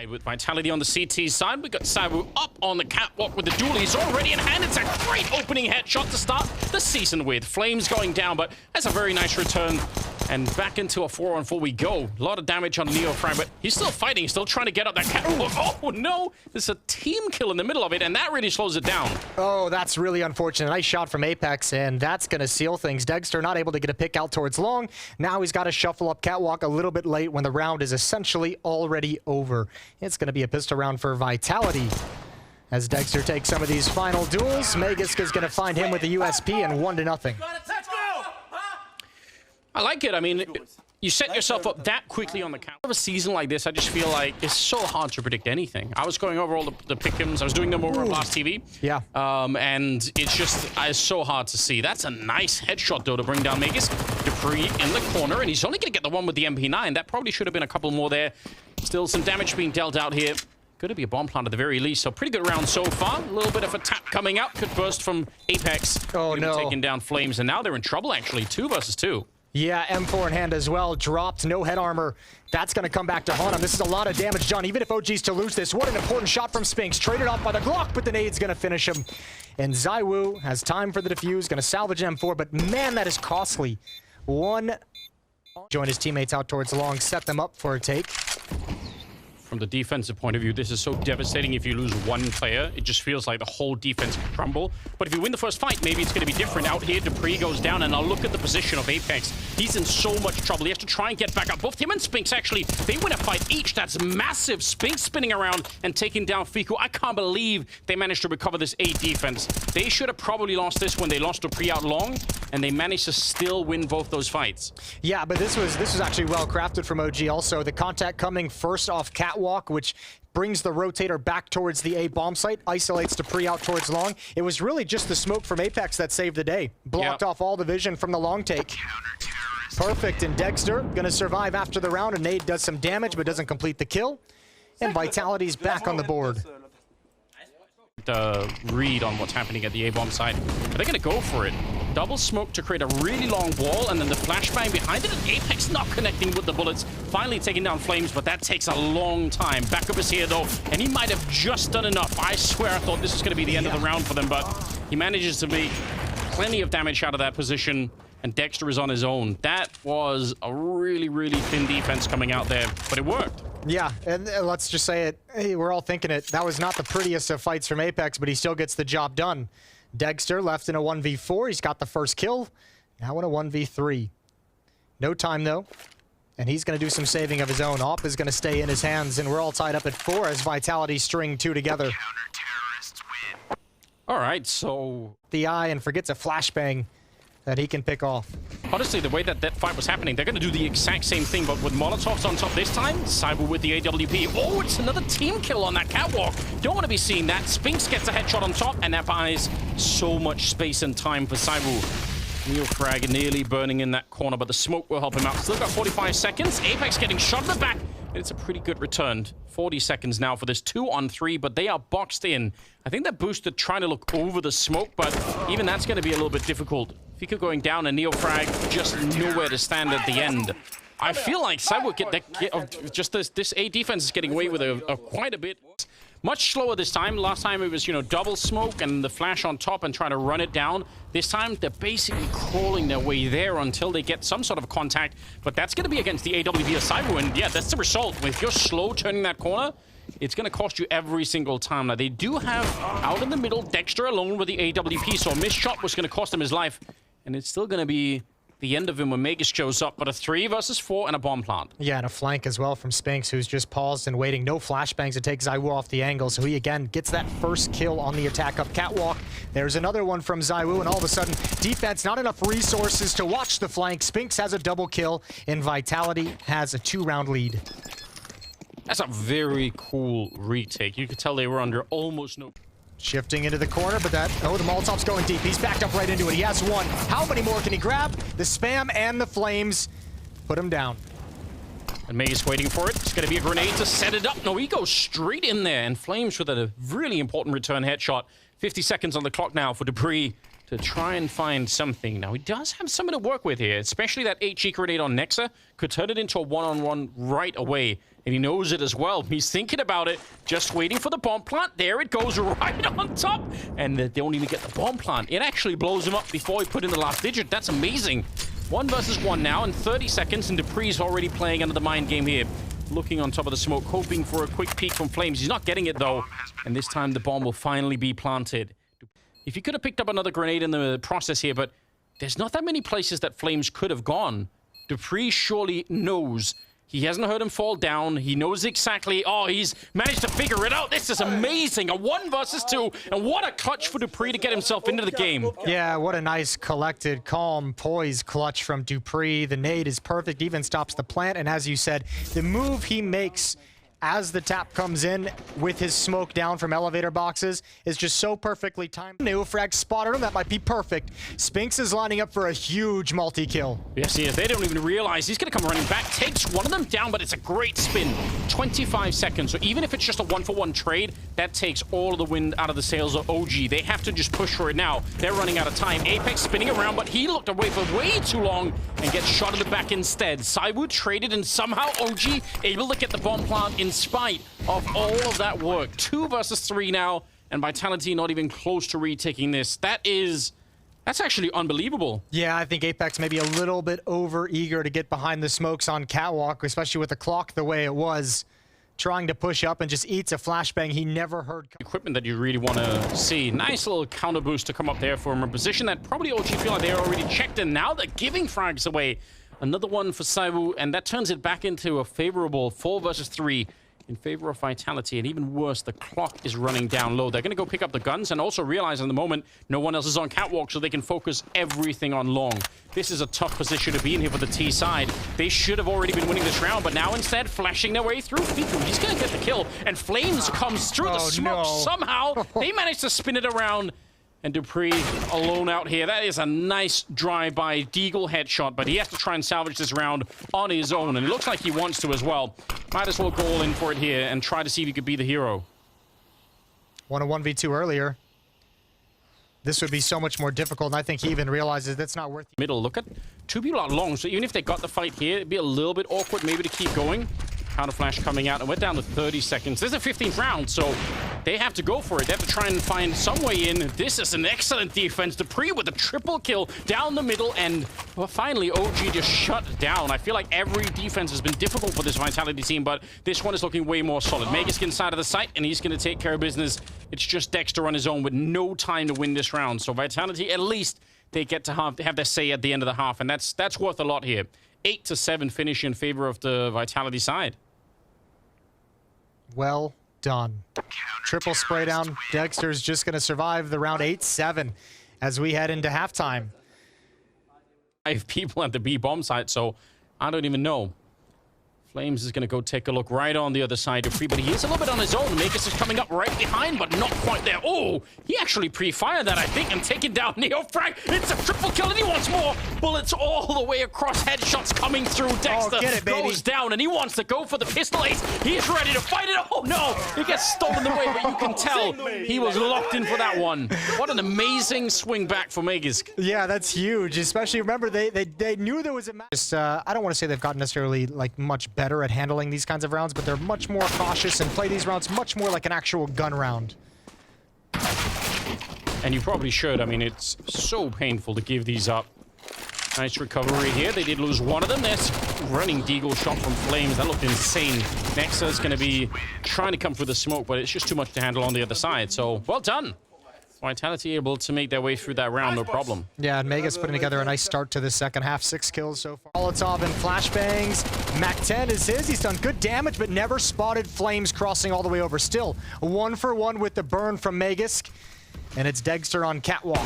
With Vitality on the CT side, we got Sabu up on the catwalk with the dualies already in hand. It's a great opening headshot to start the season with. Flames going down, but that's a very nice return. And back into a 4-on-4 we go. A lot of damage on Neofrag, but he's still fighting, still trying to get up that catwalk. Oh no, there's a team kill in the middle of it, and that really slows it down. Oh, that's really unfortunate. Nice shot from Apex, and that's going to seal things. Dexter not able to get a pick out towards long. Now he's got to shuffle up catwalk a little bit late when the round is essentially already over. It's going to be a pistol round for Vitality. As Dexter takes some of these final duels, Magisk is going to find him with the USP and 1-0. I like it. I mean, you set yourself up that quickly on the count. Of a season like this, I just feel like it's so hard to predict anything. I was going over all the pick'ems. I was doing them over on Blast TV. Yeah. And it's just it's so hard to see. That's a nice headshot, though, to bring down Magisk. Dupree in the corner, and he's only going to get the one with the MP9. That probably should have been a couple more there. Still some damage being dealt out here. Going to be a bomb plant at the very least, so pretty good round so far. A little bit of a tap coming out. Could burst from Apex. Oh, no. Taking down Flames, and now they're in trouble, actually. 2 versus 2. Yeah, M4 in hand as well. Dropped, no head armor. That's going to come back to haunt him. This is a lot of damage done, even if OG's to lose this. What an important shot from Spinks. Traded off by the Glock, but the nade's going to finish him. And ZywOo has time for the defuse, going to salvage M4, but man, that is costly. Join his teammates out towards long, set them up for a take. From the defensive point of view, this is so devastating. If you lose one player, it just feels like the whole defense can crumble. But if you win the first fight, maybe it's going to be different. Out here, Dupree goes down, and now look at the position of Apex. He's in so much trouble. He has to try and get back up. Both him and Spinks, actually, they win a fight each. That's massive. Spinks spinning around and taking down Fiku. I can't believe they managed to recover this A defense. They should have probably lost this when they lost Dupree out long, and they managed to still win both those fights. Yeah, but this was actually well crafted from OG. Also, the contact coming first off catwalk, which brings the rotator back towards the A bomb site, isolates Dupree out towards long. It was really just the smoke from Apex that saved the day. Blocked off all the vision from the long take. Perfect, and Dexter gonna survive after the round. A nade does some damage, but doesn't complete the kill. And Vitality's back on the board. The read on what's happening at the A-bomb side. Are they going to go for it? Double smoke to create a really long wall, and then the flashbang behind it, and Apex not connecting with the bullets. Finally taking down Flames, but that takes a long time. Backup is here, though, and he might have just done enough. I swear I thought this was going to be the end of the round for them, but he manages to make plenty of damage out of that position, and Dexter is on his own. That was a really, really thin defense coming out there, but it worked. Yeah, and let's just say it. Hey, we're all thinking it. That was not the prettiest of fights from Apex, but he still gets the job done. Dexter left in a 1v4. He's got the first kill. Now in a 1v3. No time, though. And he's going to do some saving of his own. Op is going to stay in his hands, and we're all tied up at 4 as Vitality string 2 together. All right, so The eye and forgets a flashbang that he can pick off. honestly, the way that fight was happening, they're going to do the exact same thing, but with Molotovs on top this time. Cyber with the AWP. Oh, it's another team kill on that catwalk. Don't want to be seeing that. Spinks gets a headshot on top, and that buys so much space and time for Cyber. Neofrag nearly burning in that corner, but the smoke will help him out. Still got 45 seconds. Apex getting shot in the back. It's a pretty good return. 40 seconds now for this 2-on-3, but they are boxed in. I think they're boosted trying to look over the smoke, but even that's going to be a little bit difficult. Fika going down and Neofrag just nowhere to stand at the end. I feel like Cyber just this A defense is getting away with quite a bit. Much slower this time. Last time it was, you know, double smoke and the flash on top and trying to run it down. This time they're basically crawling their way there until they get some sort of contact. But that's going to be against the AWP of Cyber, and yeah, that's the result. If you're slow turning that corner, it's going to cost you every single time. Now, they do have out in the middle Dexter alone with the AWP, so a missed shot was going to cost him his life. And it's still going to be the end of him when Magisk shows up, but a 3 versus 4 and a bomb plant. Yeah, and a flank as well from Spinks, who's just paused and waiting. No flashbangs to take ZywOo off the angle, so he again gets that first kill on the attack up catwalk. There's another one from ZywOo, and all of a sudden, defense, not enough resources to watch the flank. Spinks has a double kill, and Vitality has a 2-round lead. That's a very cool retake. You could tell they were under almost no... Shifting into the corner, but the Molotov's going deep. He's backed up right into it. He has 1. How many more can he grab? The spam and the flames put him down. And Magisk waiting for it. It's going to be a grenade to set it up. No, he goes straight in there. And Flames with a really important return headshot. 50 seconds on the clock now for Dupree to try and find something. Now, he does have something to work with here, especially that HE grenade on Nexa. Could turn it into a 1-on-1 right away. and he knows it as well. He's thinking about it, just waiting for the bomb plant. There it goes right on top, and they don't even get the bomb plant. It actually blows him up before he put in the last digit. That's amazing. 1 versus 1 now in 30 seconds, and Dupree's already playing under the mind game here. Looking on top of the smoke, hoping for a quick peek from Flames. He's not getting it, though, and this time the bomb will finally be planted. If he could have picked up another grenade in the process here, but there's not that many places that Flames could have gone. Dupree surely knows. He hasn't heard him fall down. He knows exactly. Oh, he's managed to figure it out. This is amazing. A 1 versus 2. And what a clutch for Dupree to get himself into the game. Yeah, what a nice, collected, calm, poised clutch from Dupree. The nade is perfect, even stops the plant. And as you said, the move he makes as the tap comes in with his smoke down from elevator boxes is just so perfectly timed. New frag spotted him. That might be perfect. Spinks is lining up for a huge multi-kill. Yes, he is. They don't even realize he's going to come running back. Takes one of them down, but it's a great spin. 25 seconds. So even if it's just a 1-for-1 trade, that takes all of the wind out of the sails of OG. They have to just push for it now. They're running out of time. Apex spinning around, but he looked away for way too long and gets shot in the back instead. Saibu traded, and somehow OG able to get the bomb plant in spite of all of that work. 2 versus 3 now, and Vitality not even close to retaking this. That's actually unbelievable. Yeah, I think Apex may be a little bit over-eager to get behind the smokes on Catwalk, especially with the clock the way it was. Trying to push up and just eats a flashbang he never heard. Equipment that you really want to see. Nice little counter boost to come up there from a position that probably OG feel like they're already checked in. Now they're giving frags away. Another one for Saibu, and that turns it back into a favorable 4 versus 3 in favor of Vitality. And even worse, the clock is running down low. They're going to go pick up the guns and also realize in the moment no one else is on Catwalk, so they can focus everything on long. This is a tough position to be in here for the T side. They should have already been winning this round, but now instead flashing their way through. Fiku, he's going to get the kill, and Flames comes through the smoke somehow. They manage to spin it around. And Dupree alone out here. That is a nice drive-by Deagle headshot, but he has to try and salvage this round on his own, and it looks like he wants to as well. Might as well go all in for it here and try to see if he could be the hero. Won a 1v2 earlier. This would be so much more difficult, and I think he even realizes that's not worth it. Middle, look at 2 people out long, so even if they got the fight here, it'd be a little bit awkward maybe to keep going. Counter flash coming out, and we're down to 30 seconds. This is the 15th round, so they have to go for it. They have to try and find some way in. This is an excellent defense. Dupree with a triple kill down the middle, and well, finally OG just shut down. I feel like every defense has been difficult for this Vitality team, but this one is looking way more solid. Magisk inside of the site, and he's going to take care of business. It's just Dexter on his own with no time to win this round. So Vitality, at least they get to have their say at the end of the half, and that's worth a lot here. 8-7 finish in favor of the Vitality side. Well done. Triple spray down. Dexter's just going to survive the round 8-7 as we head into halftime. 5 people at the B bomb site, so I don't even know. Flames is going to go take a look right on the other side of Dupree, but he is a little bit on his own. Magus is coming up right behind, but not quite there. Oh, he actually pre-fired that, I think, and taken down Neo Frag. It's a triple kill, and he wants more. Bullets all the way across, headshots coming through. Dexter goes down, and he wants to go for the pistol ace. He's ready to fight it. Oh, no, he gets stolen away, but you can tell he was locked in for that one. What an amazing swing back for Magisk. Yeah, that's huge, especially, remember, they knew there was a match. I don't want to say they've gotten necessarily, like, much better at handling these kinds of rounds, but they're much more cautious and play these rounds much more like an actual gun round. And you probably should. I mean, it's so painful to give these up. Nice recovery here. They did lose one of them. There's running Deagle shot from Flames. That looked insane. Nexa's going to be trying to come through the smoke, but it's just too much to handle on the other side. So, well done. Vitality able to make their way through that round, no problem. Yeah, and Mega's putting together a nice start to the second half. 6 kills so far. Molotov and flashbangs. Mac 10 is his. He's done good damage, but never spotted Flames crossing all the way over. Still, 1-for-1 with the burn from Magisk. And it's Dexter on Catwalk.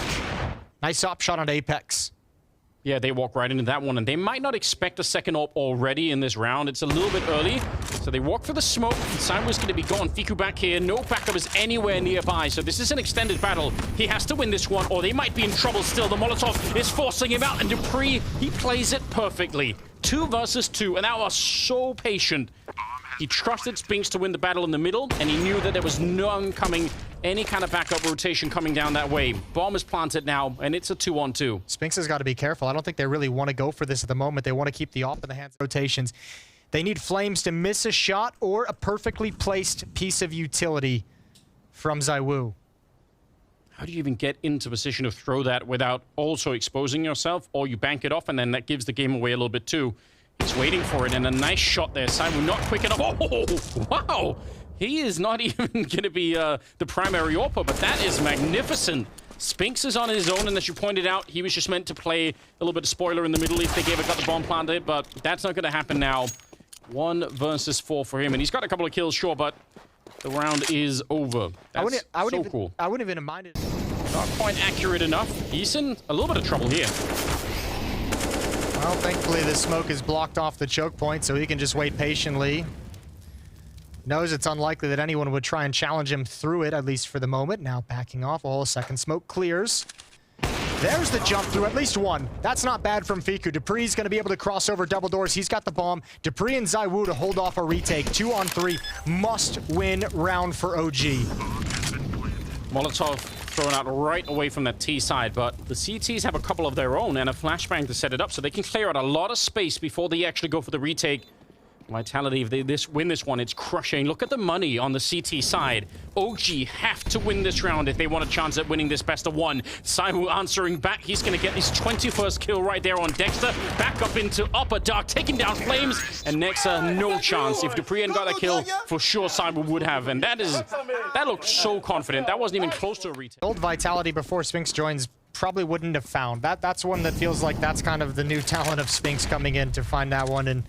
Nice op shot on Apex. Yeah, they walk right into that one, and they might not expect a second op already in this round. It's a little bit early, so they walk for the smoke. Simon's going to be gone. Fiku back here. No backup is anywhere nearby, so this is an extended battle. He has to win this one, or they might be in trouble still. The Molotov is forcing him out, and Dupree, he plays it perfectly. 2 versus 2, and that was so patient. He trusted Spinks to win the battle in the middle, and he knew that there was none coming, any kind of backup rotation coming down that way. Bomb is planted now, and it's a 2-on-2. Spinks has got to be careful. I don't think they really want to go for this at the moment. They want to keep the op in the hands of rotations. They need Flames to miss a shot or a perfectly placed piece of utility from ZywOo. How do you even get into position to throw that without also exposing yourself? Or you bank it off, and then that gives the game away a little bit too. He's waiting for it, and a nice shot there. ZywOo not quick enough. Oh, wow! He is not even going to be the primary AWPer, but that is magnificent. Spinks is on his own, and as you pointed out, he was just meant to play a little bit of spoiler in the middle if they got the bomb planted, but that's not going to happen now. 1 versus 4 for him, and he's got a couple of kills, sure, but the round is over. That's cool. I wouldn't even have minded. Not quite accurate enough. He's in a little bit of trouble here. Well, thankfully the smoke is blocked off the choke point, so he can just wait patiently. Knows it's unlikely that anyone would try and challenge him through it, at least for the moment. Now backing off, second smoke clears. There's the jump through, at least one. That's not bad from Fiku. Dupree's going to be able to cross over double doors. He's got the bomb. Dupree and ZywOo to hold off a retake. 2 on 3. Must-win round for OG. Molotov thrown out right away from that T side, but the CTs have a couple of their own and a flashbang to set it up, so they can clear out a lot of space before they actually go for the retake. Vitality, if they win this one, it's crushing. Look at the money on the CT side. OG have to win this round if they want a chance at winning this best of 1. ZywOo answering back. He's going to get his 21st kill right there on Dexter. Back up into upper dark, taking down Flames. And Nexa, no chance. If Dupree hadn't got that kill, for sure ZywOo would have. And that looked so confident. That wasn't even close to a retake. Old Vitality before Spinks joins probably wouldn't have found. That's one that feels like that's kind of the new talent of Spinks coming in to find that one. And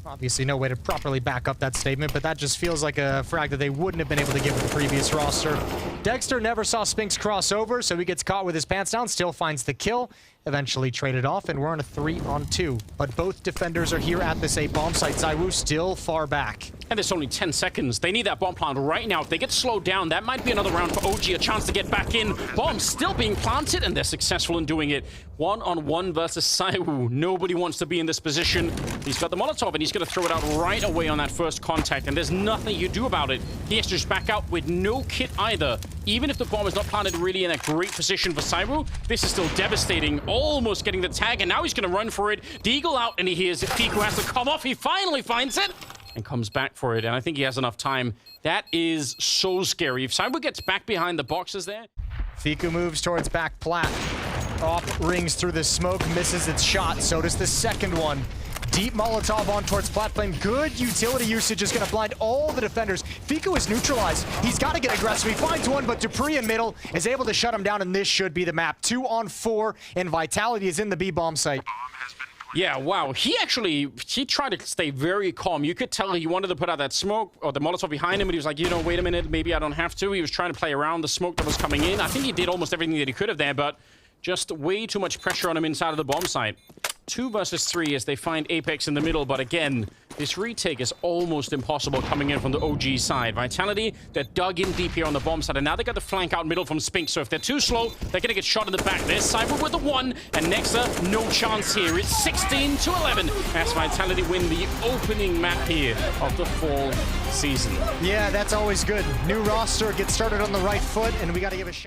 obviously no way to properly back up that statement, but that just feels like a frag that they wouldn't have been able to give with the previous roster. Dexter never saw Spinks cross over, so he gets caught with his pants down, still finds the kill, eventually traded off, and we're on a 3-on-2. But both defenders are here at this A bomb site. ZywOo still far back. And there's only 10 seconds. They need that bomb plant right now. If they get slowed down, that might be another round for OG, a chance to get back in. Bomb still being planted, and they're successful in doing it. 1-on-1 versus ZywOo. Nobody wants to be in this position. He's got the Molotov, and he's going to throw it out right away on that first contact, and there's nothing you do about it. He has to just back out with no kit either. Even if the bomb is not planted really in a great position for ZywOo, this is still devastating. Almost getting the tag, and now he's going to run for it. Deagle out, and he hears Fiku has to come off. He finally finds it and comes back for it, and I think he has enough time. That is so scary. If ZywOo gets back behind the boxes there. Fiku moves towards back plat. Off rings through the smoke, misses its shot. So does the second one. Deep Molotov on towards Platplane. Good utility usage is going to blind all the defenders. Fiku is neutralized. He's got to get aggressive. He finds one, but Dupree in middle is able to shut him down, and this should be the map. 2-on-4, and Vitality is in the B bomb site. Yeah, wow. He tried to stay very calm. You could tell he wanted to put out that smoke or the Molotov behind him, but he was like, you know, wait a minute, maybe I don't have to. He was trying to play around the smoke that was coming in. I think he did almost everything that he could have there, but just way too much pressure on him inside of the bomb site. 2 versus 3 as they find Apex in the middle, but again, this retake is almost impossible coming in from the OG side. Vitality, they're dug in deep here on the bomb side, and now they got the flank out middle from Spinks, so if they're too slow, they're gonna get shot in the back. There's ZywOo with the 1, and Nexa, no chance here. It's 16-11 as Vitality win the opening map here of the fall season. Yeah, that's always good. New roster, get started on the right foot, and we gotta give a shot.